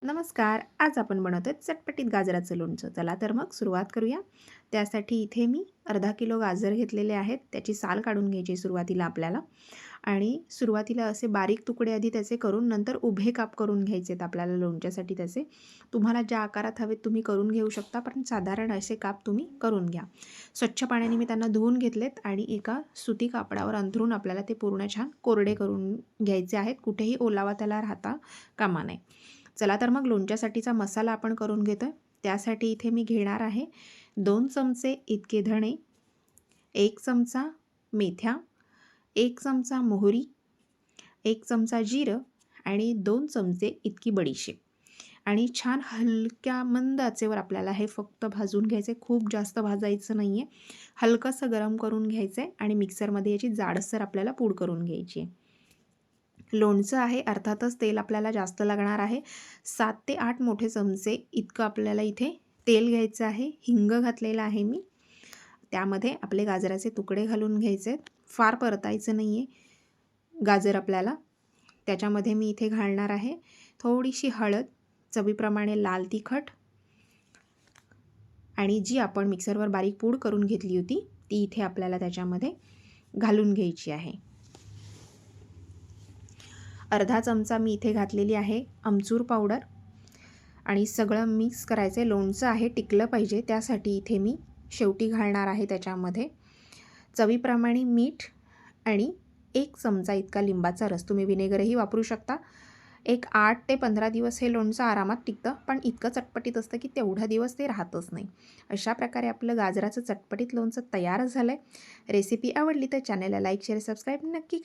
नमस्कार. आज आपण बनवतोय चटपटीत गाजराचं लोणचं. चला तर मग सुरुवात करूया. त्यासाठी इथे मी अर्धा किलो गाजर घेतलेले आहेत. त्याची साल काढून घ्यायची सुरुवातीला आपल्याला आणि सुरुवातीला असे बारीक तुकडे आधी त्याचे करून नंतर उभे काप करून घ्यायचे आहेत आपल्याला लोणच्यासाठी त्याचे. तुम्हाला ज्या आकारात हवेत तुम्ही करून घेऊ शकता, पण साधारण असे काप तुम्ही करून घ्या. स्वच्छ पाण्याने मी त्यांना धुवून घेतलेत आणि एका सुती कापडावर अंथरून आपल्याला ते पूर्ण छान कोरडे करून घ्यायचे आहेत. कुठेही ओलावा त्याला राहता कामा नये. चला तर मग लोणच्यासाठीचा मसाला आपण करून घेतो आहे. त्यासाठी इथे मी घेणार आहे 2 चमचे इतके धणे, 1 चमचा मेथ्या, 1 चमचा मोहरी, 1 चमचा जिरं आणि 2 चमचे इतकी बडीशेप. आणि छान हलक्या मंद आचेवर आपल्याला हे फक्त भाजून घ्यायचं आहे. खूप जास्त भाजायचं नाही आहे. हलकंसं गरम करून घ्यायचं आहे आणि मिक्सरमध्ये याची जाडसर आपल्याला पूड करून घ्यायची आहे. लोणचं आहे अर्थातच तेल आपल्याला जास्त लागणार आहे. 7 ते 8 मोठे चमचे इतकं आपल्याला इथे तेल घ्यायचं आहे. हिंग घातलेला आहे मी. त्यामध्ये आपले गाजराचे तुकडे घालून घ्यायचे आहेत. फार परतायचं नाही आहे गाजर आपल्याला. त्याच्यामध्ये मी इथे घालणार आहे थोडीशी हळद, चवीप्रमाणे लाल तिखट आणि जी आपण मिक्सरवर बारीक पूड करून घेतली होती ती इथे आपल्याला त्याच्यामध्ये घालून घ्यायची आहे. अर्धा चमचा मी इथे घातलेली आहे आमचूर पावडर आणि सगळं मिक्स करायचं आहे. लोणचं आहे टिकलं पाहिजे त्यासाठी इथे मी शेवटी घालणार आहे त्याच्यामध्ये चवीप्रमाणे मीठ आणि 1 चमचा इतका लिंबाचा रस. तुम्ही विनेगरही वापरू शकता. एक 8 ते 15 दिवस हे लोणचं आरामात टिकतं, पण इतकं चटपटीत असतं की तेवढा दिवस ते राहतच नाही. अशा प्रकारे आपलं गाजराचं चटपटीत लोणचं तयार झालं आहे. रेसिपी आवडली तर चॅनलला लाईक, शेअर, सबस्क्राईब नक्की करा.